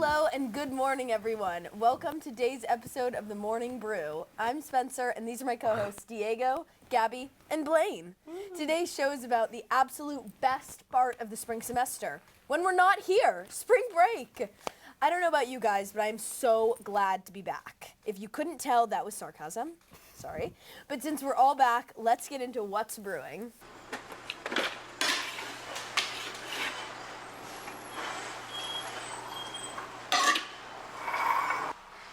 Hello and good morning, everyone. Welcome to today's episode of the Morning Brew. I'm Spencer, and these are my co-hosts, Diego, Gabi, and Blaine. Today's show is about the absolute best part of the spring semester, when we're not here, spring break. I don't know about you guys, but I'm so glad to be back. If you couldn't tell, that was sarcasm. Sorry. But since we're all back, let's get into what's brewing.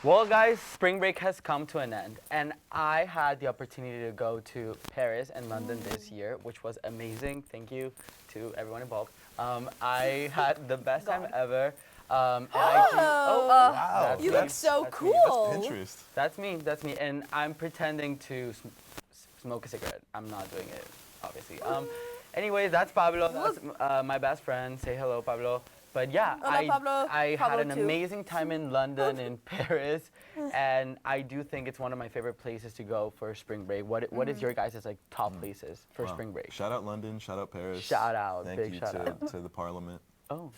Well, guys, spring break has come to an end, and I had the opportunity to go to Paris and London this year, which was amazing. Thank you to everyone involved. I had the best time ever. Wow. You look so cool. That's Pinterest. That's me, and I'm pretending to smoke a cigarette. I'm not doing it, obviously. Anyways, that's Pablo. That's my best friend. Say hello, Pablo. But yeah, I had an amazing time in London and Paris, and I do think it's one of my favorite places to go for spring break. What is your guys' like top places for spring break? Shout out London, shout out Paris. Shout out, Thank big you shout out to the Parliament. Oh,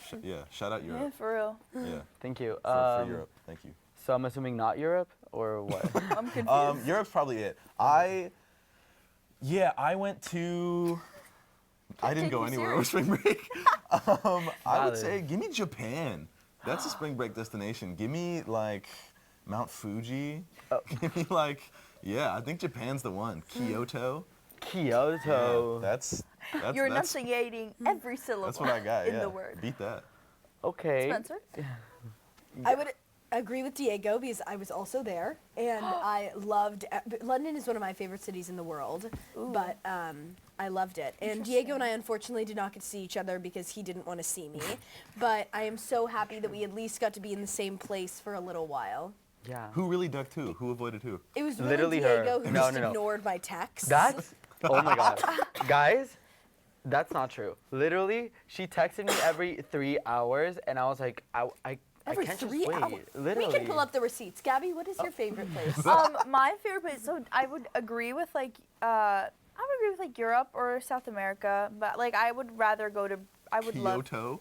shout out Europe. Yeah, for real. Yeah, thank you. for Europe. Thank you. So I'm assuming not Europe or what? I'm confused. Europe's probably it. I went to. I didn't go anywhere over spring break. I would say, give me Japan. That's a spring break destination. Give me like Mount Fuji. Give me like, I think Japan's the one. Kyoto. Kyoto. Yeah, that's You're enunciating every syllable that's what I got. in the word. Beat that. Okay. Spencer? I would agree with Diego because I was also there, and I loved. London is one of my favorite cities in the world, but I loved it. And Diego and I unfortunately did not get to see each other because he didn't want to see me. But I am so happy that we at least got to be in the same place for a little while. Yeah. Who really ducked who? Who avoided who? It was really Literally her. Diego who No, just no, no. ignored my texts. That's, oh my God. Guys, that's not true. Literally, she texted me every 3 hours, and I was like, I Every can't 3 just wait. hours. Literally. We can pull up the receipts. Gabby, what is your favorite place? My favorite place, so I would agree with like, Europe or South America, but like I would rather go to, Kyoto.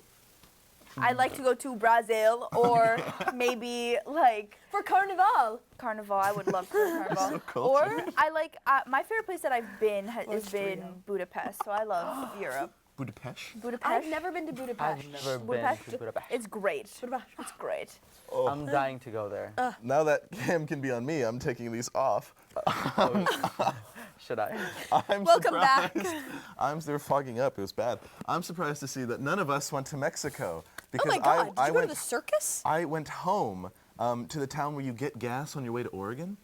I'd like to go to Brazil or maybe like For Carnival. Carnival. I would love to go to Carnival. So cultured. Or I like, my favorite place that I've been has been Budapest, so I love Europe. Budapest. Budapest. I've never been to Budapest. I've never been to Budapest. It's great. It's great. I'm dying to go there. Now that cam can be on me, I'm taking these off. Should I? I'm Welcome surprised. back. They were fogging up. It was bad. I'm surprised to see that none of us went to Mexico. Oh Because my God, did you go went, to the circus? I went home to the town where you get gas on your way to Oregon.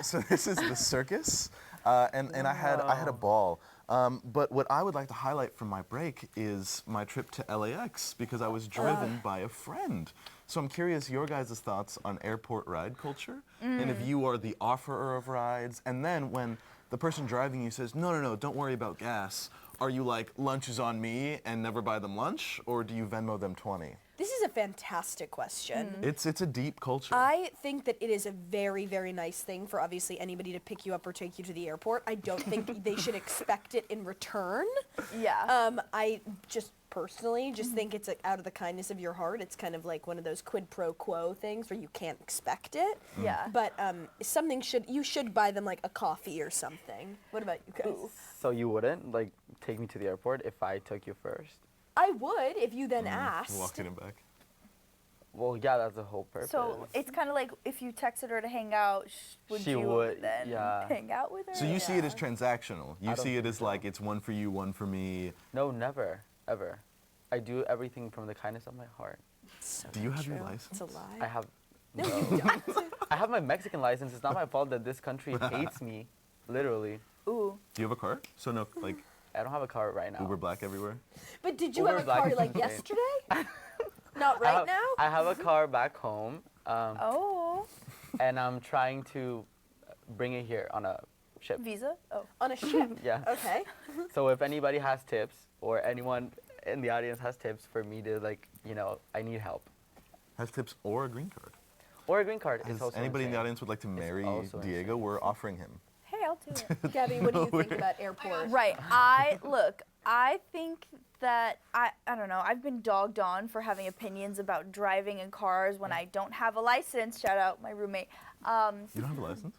So this is the circus, and I had a ball. But what I would like to highlight from my break is my trip to LAX because I was driven by a friend. So I'm curious your guys' thoughts on airport ride culture, and if you are the offerer of rides, and then when the person driving you says, no, don't worry about gas, are you like, lunch is on me and never buy them lunch, or do you Venmo them 20? This is a fantastic question. It's a deep culture. I think that it is a very, very nice thing for obviously anybody to pick you up or take you to the airport. I don't think they should expect it in return. Yeah. I just personally think it's like out of the kindness of your heart. It's kind of like one of those quid pro quo things where you can't expect it. Yeah. But you should buy them like a coffee or something. What about you guys? So you wouldn't like take me to the airport if I took you first? I would if you then asked. Walking him back. Well, yeah, that's the whole purpose. So it's kind of like if you texted her to hang out, She you would, then yeah. hang out with her? So you see it as transactional. You I don't see it think as so. like it's one for you, one for me. No, never, ever. I do everything from the kindness of my heart. So Do you have true. your license? It's a lie. I have. No, you don't. I have my Mexican license. It's not my fault that this country hates me. Literally. Ooh. Do you have a car? So no, like I don't have a car right now. Uber Black everywhere. But did you Uber have a Black car is like insane. yesterday? Not right now? I have a car back home, Oh. and I'm trying to bring it here on a ship. Visa? Oh. On a ship? Yeah. Okay. So if anybody has tips, or anyone in the audience has tips for me to I need help. Has tips or a green card. Or a green card. Has It's also anybody in the insane. audience would like to marry also Diego? insane. We're offering him. Hey, I'll do it. Gabby, what do you think about airport? Right. I think that I don't know. I've been dogged on for having opinions about driving in cars when I don't have a license. Shout out my roommate. You don't have a license?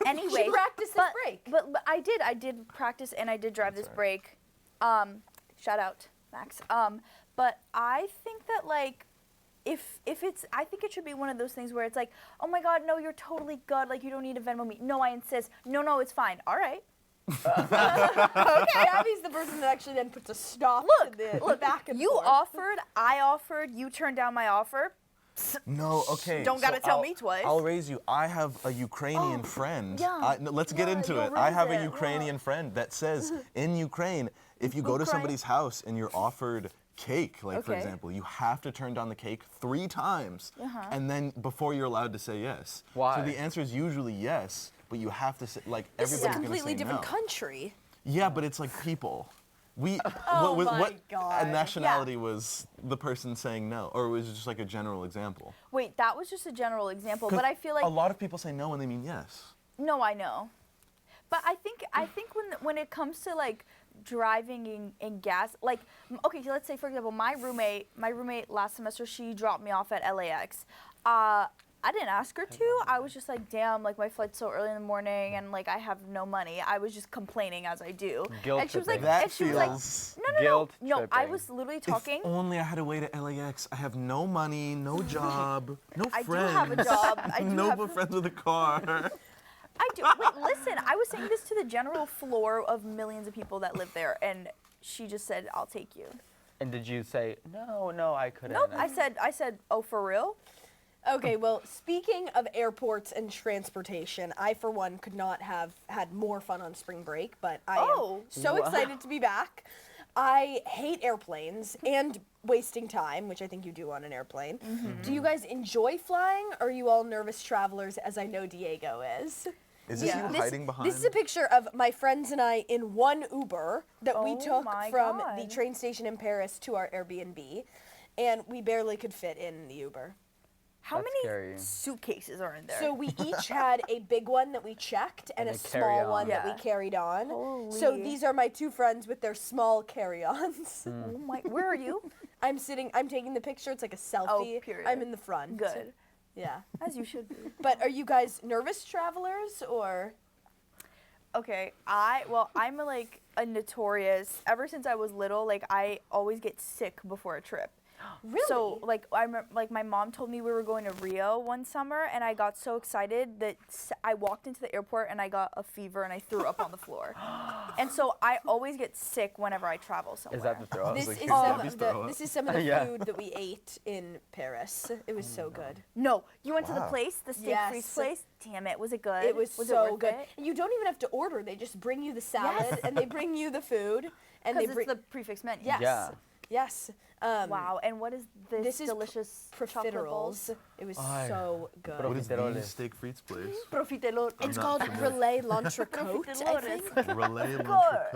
Anyway, She practiced this break. But I did practice and I did drive this right. break. Shout out Max. But I think that like if it's, I think it should be one of those things where it's like, oh my God, no, you're totally good. Like you don't need to Venmo me. No, I insist. No, it's fine. All right. Okay, Abby's the person that actually then puts a stop to the back and You forth. offered, I offered, you turned down my offer. No, okay. Don't gotta tell me twice. I'll raise you. I have a Ukrainian friend. yeah. No, let's get into you'll it. I have raise a it. Ukrainian friend that says in Ukraine, if you go to Ukraine? somebody's house and you're offered cake, like for Okay. example, you have to turn down the cake 3 times, and then before you're allowed to say yes. Why? So the answer is usually yes, but you have to say, like, This is a everybody's completely gonna say different no. country. Yeah, but it's like people. We Oh what my God. nationality was the person saying no, or was it just like a general example? Wait, that was just a general example, 'Cause but I feel like a lot of people say no when they mean yes. no, I know. But I think when it comes to like driving in gas, like okay, so let's say for example, my roommate last semester, she dropped me off at LAX. I didn't ask her to. I was just like, damn, like my flight's so early in the morning and like I have no money. I was just complaining as I do. Guilt and she was like, tripping. That and she was like, feels. no. Guilt I tripping. was literally If talking. only I had a way to LAX. I have no money, no job, no I do friends. have a job. I do no have- friends with a car. I do. Wait, listen. I was saying this to the general floor of millions of people that live there, and she just said, "I'll take you." And did you say, no, I couldn't? Nope. I said, "Oh, for real?" Okay, well, speaking of airports and transportation, I, for one, could not have had more fun on spring break, but I Oh. am so excited to be back. I hate airplanes and wasting time, which I think you do on an airplane. Do you guys enjoy flying, or are you all nervous travelers, as I know Diego is? Is this Yeah. you hiding behind? This is a picture of my friends and I in one Uber that we Oh took my from God. the train station in Paris to our Airbnb, and we barely could fit in the Uber. How That's many scary. suitcases are in there? So we each had a big one that we checked and And a a small carry-on. one that Yeah. we carried on. So Holy. these are my two friends with their small carry-ons. Oh my, where are you? I'm taking the picture. It's like a selfie. period. I'm in the front. Good, Yeah. as you should be. But are you guys nervous travelers or? Okay, I'm like a notorious. Ever since I was little, like I always get sick before a trip. Really? So like like my mom told me we were going to Rio one summer, and I got so excited that I walked into the airport and I got a fever and I threw up on the floor. And so I always get sick whenever I travel somewhere. Is that the throw up? This like, is here's some Gabby's of the throw up. this is some of the Yeah. food that we ate in Paris. It was so good. No, you went to the Wow. place, the steak Yes. freeze place. Damn it, was it good? It was it so worth good. it? And you don't even have to order. They just bring you the salad and they bring you the food and they Because bring it's the prefix menu. yes. Yeah. Yes. Wow, and what is This is delicious chocolate balls? profiteroles. It was Ay. so good. What is the Profiteroles. steak frites place? Profiterol. It's not called familiar. Relais l'Entrecôte, I think. Relay course.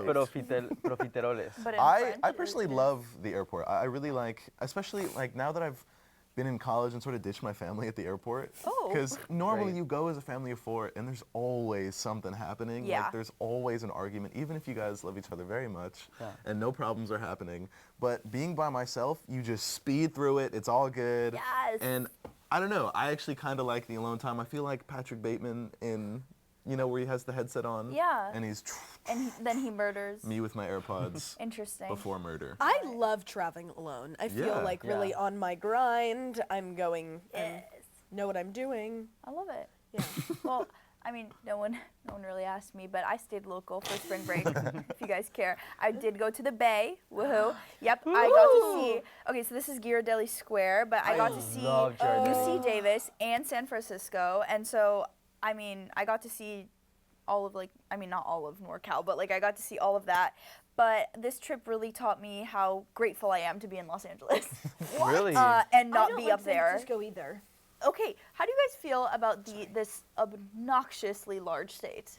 Profiteroles. But in I French, it personally is- love the airport. I really like, especially like now that I've been in college and sort of ditched my family at the airport. Oh. Because normally Great. you go as a family of 4 and there's always something happening. Yeah. Like there's always an argument, even if you guys love each other very much Yeah. and no problems are happening. But being by myself, you just speed through it. It's all good. Yes. And I don't know. I actually kind of like the alone time. I feel like Patrick Bateman in, where he has the headset on. Yeah. And he's And then he murders. me with my AirPods Interesting. before murder. I love traveling alone. I feel Yeah. like really Yeah. on my grind. I'm going and Yes. know what I'm doing. I love it. Yeah. Well, I mean, no one really asked me, but I stayed local for spring break. If you guys care, I did go to the Bay. Woohoo! Yep, I got to see. Okay, so this is Ghirardelli Square, but I got to see love Ghirardelli. UC Davis and San Francisco, and so I mean, I got to see all of not all of NorCal, but like I got to see all of that. But this trip really taught me how grateful I am to be in Los Angeles Really? and I not don't be like up San there. Francisco either. Okay, how do you guys feel about this obnoxiously large state?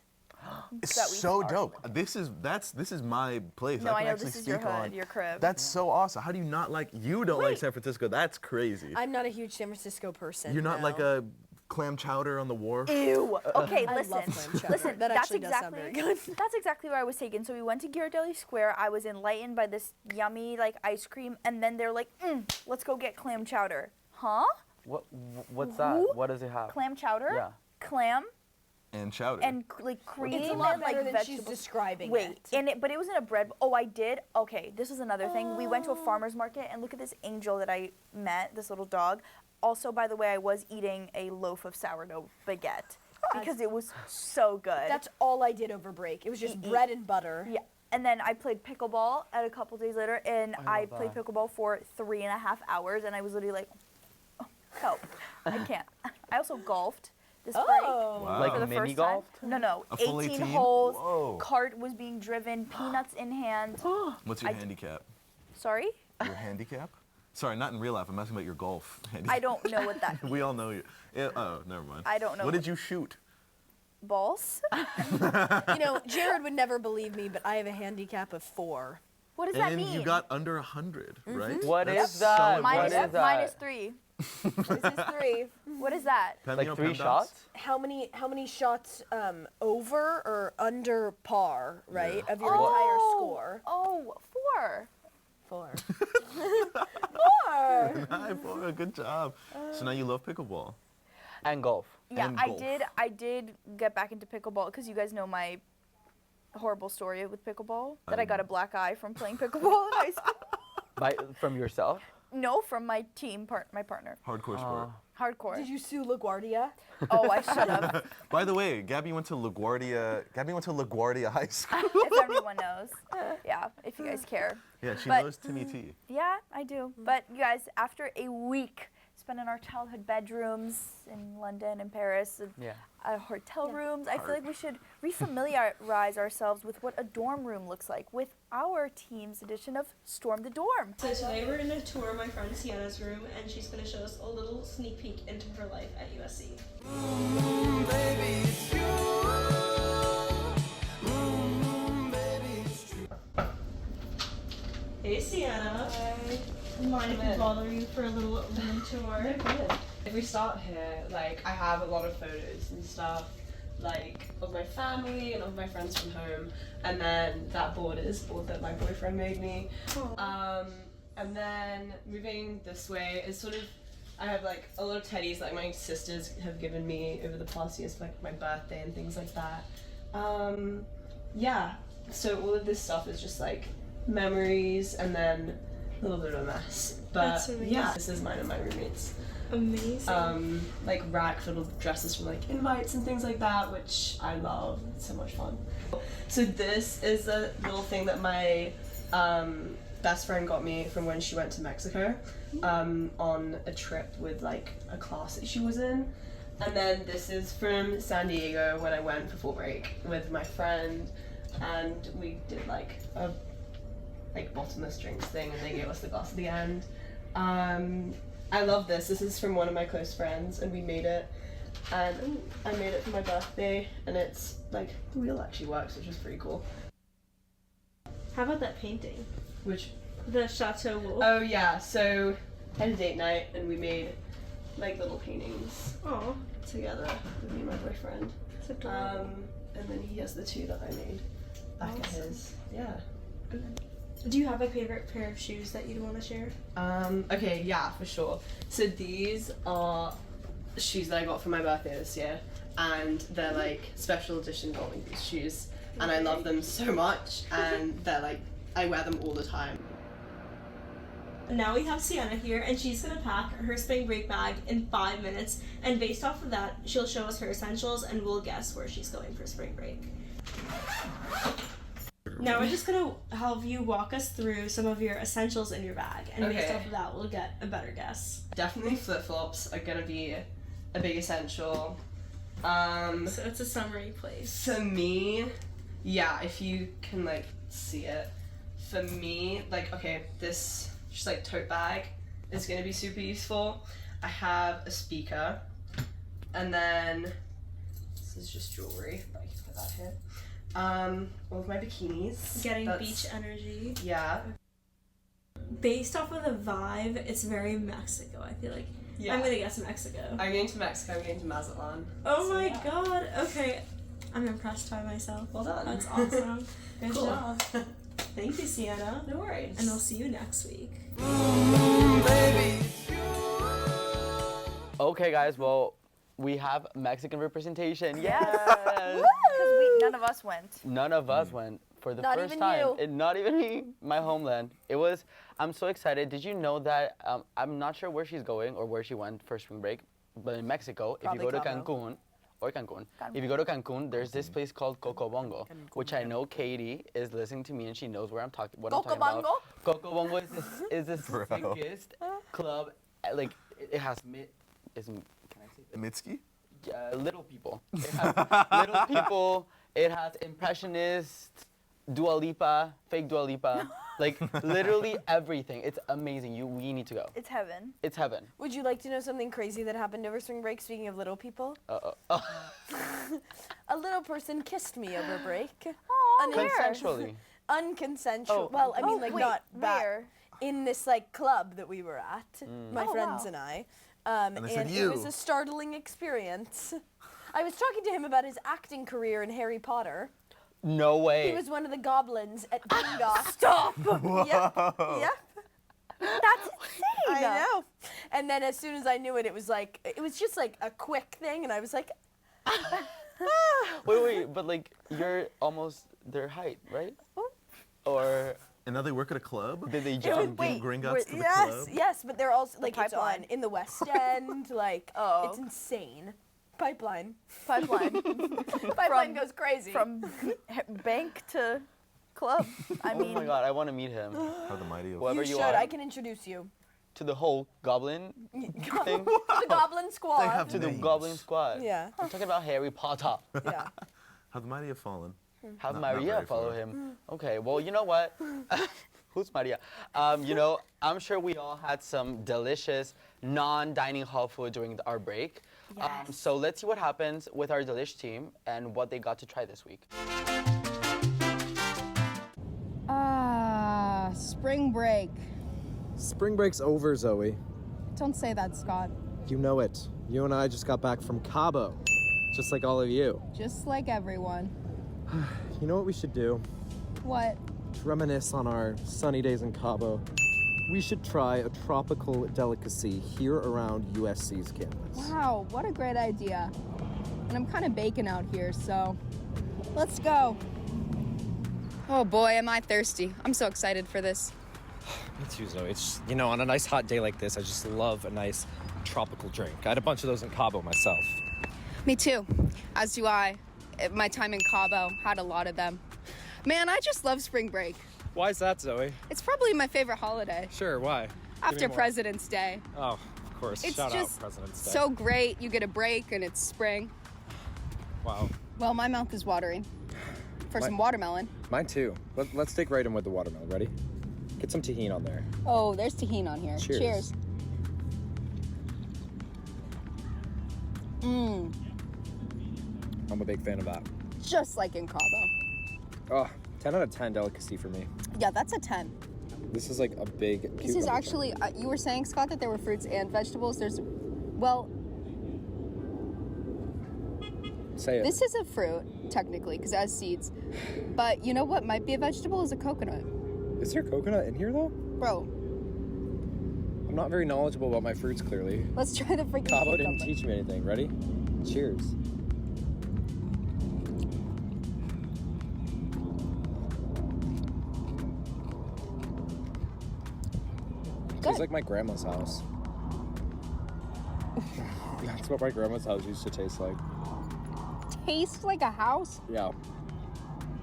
It's that we so are dope. This is my place. No, I I can know actually this is your speak on. hood, your crib. That's so awesome. How do you not like? You don't like Wait. San Francisco? That's crazy. I'm not a huge San Francisco person. You're not no. like a clam chowder on the wharf. Ew. Okay, I listen. love clam chowder. Listen, That that's actually does sound exactly very good. that's exactly where I was taken. So we went to Ghirardelli Square. I was enlightened by this yummy like ice cream, and then they're like, let's go get clam chowder. Huh? What's that? Who? What does it have? Clam chowder? Yeah. Clam And chowder. and like cream It's a lot and like better than vegetables. she's describing Wait, it. but it was in a bread. Oh, I did. Okay, this was another thing. We went to a farmer's market, and look at this angel that I met, this little dog. Also, by the way, I was eating a loaf of sourdough baguette because it was so good. That's all I did over break. It was just bread and butter. Yeah. And then I played pickleball at a couple days later, and I love played that. pickleball for 3.5 hours, and I was literally like, oh, help, I can't. I also golfed this break. Oh. Wow. Like For the mini first time. golf? No, A full 18 18? holes, Whoa. cart was being driven, peanuts in hand. What's your I- handicap? Sorry? Your handicap? Sorry, not in real life. I'm asking about your golf handicap. I don't know what that means. We all know you. Yeah, oh, never mind. I don't know What what- did you shoot? Balls? You know, Jared would never believe me, but I have a handicap of 4. What does that And mean? you got under 100, right? What That's is that? so What minus, is impressive. that? minus 3. This is 3. What is that? Pam, you Like know 3 Pam shots? does? How many shots over or under par, right, Yeah. of your entire score? Oh, 4. 4. 4. Hi, boy, good job. So now you love pickleball. And golf. Yeah, And I golf. did get back into pickleball because you guys know my horrible story with pickleball that I got a black eye from playing pickleball in high school. From yourself? No, from my my partner. Hardcore sport. Hardcore. Did you sue LaGuardia? Oh, I should have. By the way, Gabi went to LaGuardia High School. If everyone knows. Yeah, if you guys care. Yeah, she But- knows Timmy T. Yeah, I do. But you guys, after a week spent in our childhood bedrooms in London and Paris, and Yeah. hotel rooms, I feel like we should refamiliarize ourselves with what a dorm room looks like with our team's edition of Storm the Dorm. So today we're going to tour my friend Tiana's room, and she's going to show us a little sneak peek into her life at USC. Hey Tiana. Hi. Mind if we bother you for a little room tour? If we start here, like I have a lot of photos and stuff, like of my family and of my friends from home, and then that board is board that my boyfriend made me. And then moving this way is sort of, I have like a lot of teddies like my sisters have given me over the past years for like my birthday and things like that. Yeah, so all of this stuff is just like memories and then a little bit of a mess. But That's amazing. yeah, this is mine and my roommates. Amazing. Like rack filled with dresses from like invites and things like that, which I love. It's so much fun. So this is a little thing that my best friend got me from when she went to Mexico on a trip with like a class that she was in. And then this is from San Diego when I went for fall break with my friend, and we did like a bottomless drinks thing, and they gave us the glass at the end. I love this. This is from one of my close friends, and we made it. And I made it for my birthday, and it's like the wheel actually works, which is pretty cool. How about that painting? Which The Chateau Wolf. oh yeah, so I had a date night, and we made like little paintings Oh, together with me and my boyfriend. it's adorable. And then he has the two that I made back at his. Yeah. Do you have a favorite pair of shoes that you'd want to share? Okay, yeah, for sure. So these are shoes that I got for my birthday this year, and they're like special edition Golden Goose shoes, and I love them so much, and they're like, I wear them all the time. Now we have Sienna here, and she's gonna pack her spring break bag in 5 minutes, and based off of that, she'll show us her essentials, and we'll guess where she's going for spring break. Now we're just gonna have you walk us through some of your essentials in your bag, and based Okay. off of that, we'll get a better guess. Definitely flip-flops are gonna be a big essential. So it's a summary place. For me, yeah, if you can like see it, for me, like, okay, this just like tote bag is gonna be super useful. I have a speaker, and then this is just jewelry, but I can put that here. All of my bikinis. Getting That's- beach energy. Yeah. Based off of the vibe, it's very Mexico. I feel like Yeah. I'm gonna guess Mexico. I'm going to Mexico. I'm going to Mazatlan. Oh So, my yeah. god. Okay. I'm impressed by myself. Well done. That's awesome. Good Cool. job. Thank you, Sienna. No worries. And we'll see you next week. Okay, guys. Well, we have Mexican representation. Yes. Because none of us went. None of us went for the Not first even time. you. Not even me. My homeland. It was. I'm so excited. Did you know that? I'm not sure where she's going or where she went for spring break, but in Mexico, Probably if you go to Cabo. Cancun. Or Cancun. If you go to Cancun, there's this place called Cocobongo, which I know Katie is listening to me and she knows where I'm talking. What I'm talking about. Cocobongo is the sickest club. Like it has can I say that? Mitski? Little people. It has little people. It has impressionists, Dua Lipa, fake Dua Lipa, like literally everything. It's amazing. We need to go. It's heaven. It's heaven. Would you like to know something crazy that happened over spring break? Speaking of little people, a little person kissed me over break. Aw, where? Consensually. Unconsensual. Oh. Well, I mean, Oh, like wait, not that where? in this like club that we were at, my Oh, friends wow. and I. they said, and it "You." was a startling experience. I was talking to him about his acting career in Harry Potter. No way. He was one of the goblins at Gringotts. Stop! Yep. Yep. That's insane. I know. And then as soon as I knew it, it was just like a quick thing, and I was like, Wait, but like you're almost their height, right? Or And now they work at a club? did they was- jump? wait, Gringotts to the yes, club? yes, but they're also like it's pipeline. on in the West End, like Oh. it's insane. Pipeline. Pipeline. Pipeline goes crazy. From bank to club. I Oh mean, my god, I want to meet him. How the mighty have Whoever you you should. are. I can introduce you. To the whole goblin thing. The Goblin Squad. have To the names. goblin squad. Yeah. I'm talking about Harry Potter. Yeah. How the mighty have fallen. Have Not Maria very follow far. him. Okay, well, you know what? Who's Maria? I'm sure we all had some delicious non-dining hall food during our break. Yes. So let's see what happens with our Delish team and what they got to try this week. Spring break. Spring break's over, Zoe. Don't say that, Scott. You know it. You and I just got back from Cabo, just like all of you. Just like everyone. You know what we should do? What? To reminisce on our sunny days in Cabo, we should try a tropical delicacy here around USC's campus. Wow, what a great idea. And I'm kind of baking out here, so let's go. Oh boy, am I thirsty. I'm so excited for this. Me too, Zoe. It's, on a nice hot day like this, I just love a nice tropical drink. I had a bunch of those in Cabo myself. Me too. As do I. At my time in Cabo, had a lot of them. Man, I just love spring break. Why is that, Zoe? It's probably my favorite holiday. Sure, why? Give me After more. President's Day. Oh, of course. It's Shout just out President's Day. so great. You get a break and it's spring. Wow. Well, my mouth is watering. For some watermelon. Mine too. Let's dig right in with the watermelon. Ready? Get some tahini on there. Oh, there's tahini on here. Cheers. Cheers. Mmm, I'm a big fan of that. just like in Cabo. Oh, 10 out of 10 delicacy for me. Yeah, that's a 10. This is like a big This is actually, you were saying, Scott, that there were fruits and vegetables. Say it. This is a fruit, technically, because it has seeds. But you know what might be a vegetable is a coconut. Is there coconut in here though? Bro, I'm not very knowledgeable about my fruits, clearly. let's try the freaking Cabo cucumber. didn't teach me anything. Ready? Cheers. Good. Tastes like my grandma's house. That's what my grandma's house used to taste like. Tastes like a house? Yeah.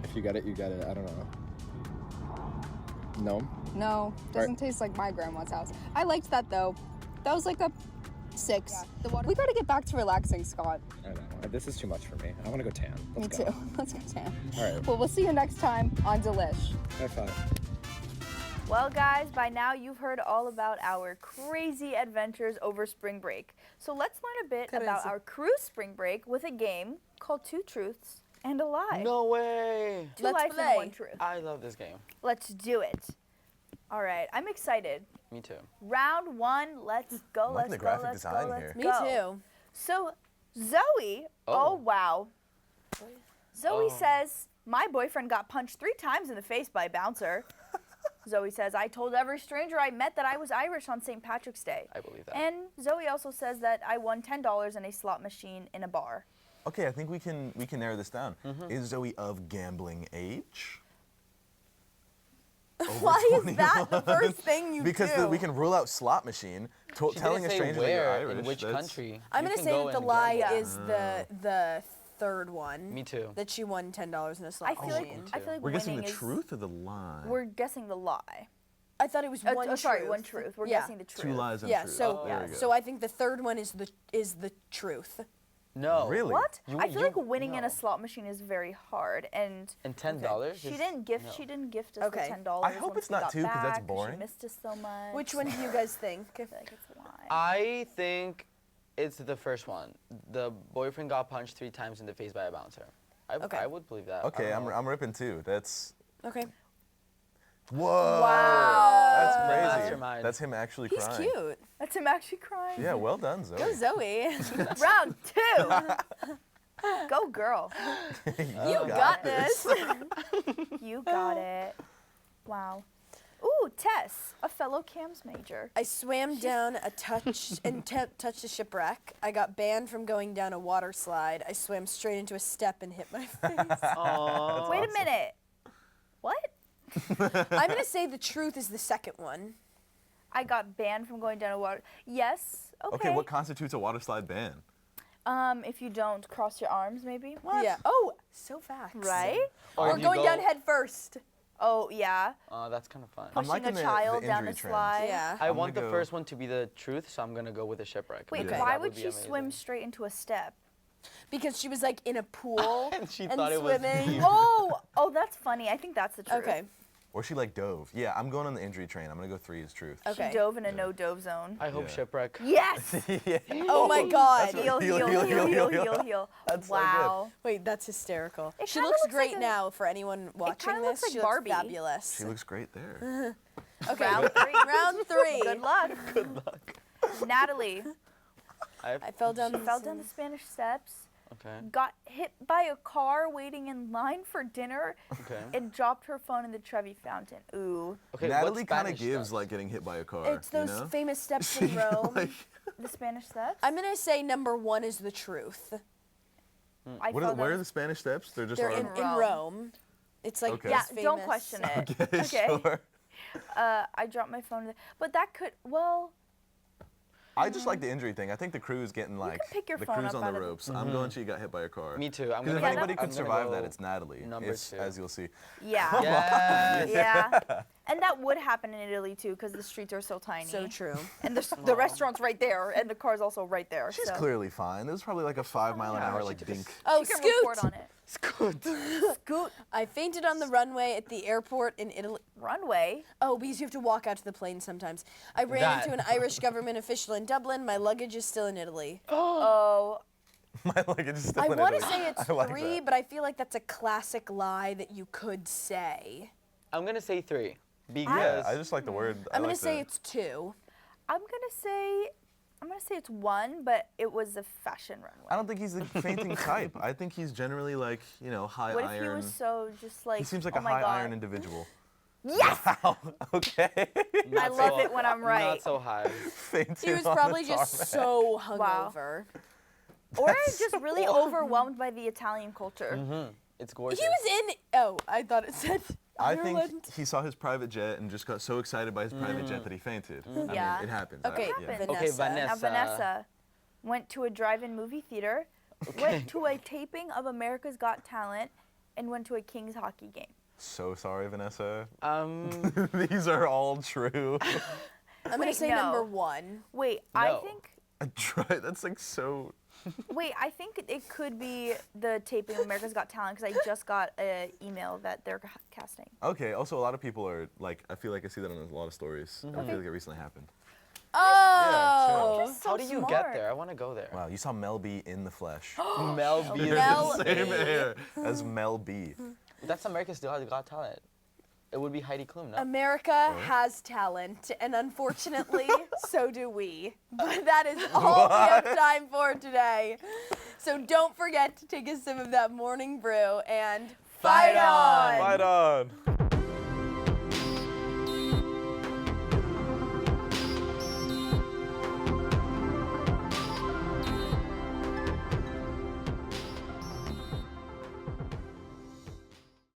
If you get it, you get it. I don't know. No? No, doesn't taste like my grandma's house. I liked that though. That was like a 6. We gotta get back to relaxing, Scott. I know. This is too much for me. I want to go tan. Let's Me go. too. Let's go tan. All right. Well, we'll see you next time on Delish. High five. well, guys, by now you've heard all about our crazy adventures over spring break. So let's learn a bit about Crazy. our cruise spring break with a game called Two Truths and a Lie. No way. Two Let's lies play. and one truth. I love this game. Let's do it. All right, I'm excited. Me too. Round 1, let's go, I'm let's liking the go, graphic let's design go, here. let's Me go. too. So, Zoe, oh wow. Zoe says, my boyfriend got punched 3 times in the face by a bouncer. Zoe says, I told every stranger I met that I was Irish on St. Patrick's Day. I believe that. And Zoe also says that I won $10 in a slot machine in a bar. Okay, I think we can narrow this down. Is Zoe of gambling age? Why is that the first thing you Because do? we can rule out slot machine. She Telling didn't a say stranger that you're where, Irish. in which that's- country. I'm You gonna can say go that the and lie gamble. is the third one. Me too. That she won $10 in a slot I feel like machine. I feel like We're guessing winning the is, truth or the lie? We're guessing the lie. I thought it was one truth. Sorry, one truth. We're Yeah. guessing the truth. Two lies and Yeah, truth. so There we go. so I think the third one is the truth. No. Really? What? You- I feel you- like winning in no. a slot machine is very hard, and And $10? she didn't gift. No. She didn't gift us Okay. the $10. I hope once it's we not got two, 'cause that's back, boring. She missed us so much. Which one do you guys think? I feel like it's a lie. I think it's the first one. The boyfriend got punched 3 times in the face by a bouncer. Okay. I would believe that. Okay, I don't know. I'm ripping too. That's Okay. whoa. Wow. That's crazy. Mastermind. That's him actually He's crying. cute. That's him actually crying. Yeah, well done, Zoe. Go Zoe. Round 2. Go girl. You got this. You got it. Wow. Ooh, Tess, a fellow CAMS major. I swam down a touched a shipwreck. I got banned from going down a water slide. I swam straight into a step and hit my face. Aw. Wait a minute. What? I'm gonna say the truth is the second one. I got banned from going down a water. Yes. Okay. Okay, what constitutes a water slide ban? If you don't cross your arms, maybe. Yeah. Oh, so facts. Right? Or Or if you going go- down head first. Oh yeah. That's kind of fun. I'm Pushing liking a the child down injury a trend. slide. Yeah. I I'm want the gonna go- first one to be the truth, so I'm gonna go with the shipwreck. Wait, because why that would be she swim amazing. straight into a step? Because she was like in a pool And she and thought it was swimming. deep. Oh, that's funny. I think that's the truth. Okay. Or she like dove. Yeah, I'm going on the injury train. I'm gonna go 3 is truth. Okay. She dove in a no-dove zone. I hope Yeah. shipwreck. Yes. Oh my God. Heel, heel, Heel, heel, heel, heel, heel. heel, heel. That's so good. Wow. Wait, that's hysterical. It She kinda looks looks great like a- now for anyone watching kinda this. looks like She Barbie. looks fabulous. She looks great there. Okay. Round 3. Round 3. Good luck. Good luck. Natalie I fell down. fell down the Spanish steps, Okay. got hit by a car waiting in line for dinner, Okay. and dropped her phone in the Trevi fountain. Ooh. Okay. Natalie what kind of Spanish gives stuff? like getting hit by a car. It's those you know? famous steps in Rome. Like, The Spanish steps? I'm gonna say number 1 is the truth. I what fell are, where are down- the Spanish steps? They're just They're on. in Rome. It's like Okay. Yeah, it's don't famous. question it. Okay, Okay. sure. I dropped my phone. But that could, well, I just like the injury thing. I think the crew's getting like pick your the phone crew's up on out the of- ropes. I'm going. She got hit by a car. Me too. I'm Because gonna if go- anybody I'm could gonna survive go that, it's Natalie. number 2. As you'll see. yeah. Yes. Yeah. And that would happen in Italy too, because the streets are so tiny. So true. And the restaurant's right there, and the car's also right there. She's so. clearly fine. There's probably like a 5-mile-an-hour like dink. Oh, You can scoot! report on it. Scoot. Scoot! I fainted on the runway at the airport in Italy. Runway. Oh, because you have to walk out to the plane sometimes. I ran That. into an Irish government official in Dublin. My luggage is still in Italy. Oh, My luggage is still I in want to Italy. say it's I like 3, that. but I feel like that's a classic lie that you could say. I'm gonna say 3 Yeah, because I just like the word. I'm going gonna to say it's 2. I'm gonna say it's 1, but it was a fashion runway. I don't think he's the fainting type. I think he's generally like, you know, high What if iron. he was so just like? He seems like oh a my high God. iron individual. Yes. Wow. Okay. I not love so- it when I'm right. Not so high. Fainting He was on the probably just tarmac. so Wow. hungover. Or just really overwhelmed by the Italian culture. It's gorgeous. He was in. Oh, I thought it said I Ireland. think he saw his private jet and just got so excited by his private jet that he fainted. I Yeah. mean, it happens. Okay, Yeah. happens. Okay, Vanessa. Now Vanessa went to a drive-in movie theater, went to a taping of America's Got Talent, and went to a Kings hockey game. So sorry, Vanessa. Um, These are all true. I'm gonna Wait, say no. number 1. Wait, I No. think. I tried. That's like so. Wait, I think it could be the taping of America's Got Talent because I just got an email that they're casting. Okay. Also, a lot of people are like. I feel like I see that on a lot of stories. I feel like it recently happened. Oh. Just so how do you smart. get there? I want to go there. Wow, you saw Mel B in the flesh. Mel B. Mel Same B. hair as Mel B. That's America's Got Talent. it would be Heidi Klum, no? America has talent, and unfortunately, so do we. But that is all we have time for today. So don't forget to take a sip of that morning brew and fight on! Fight on!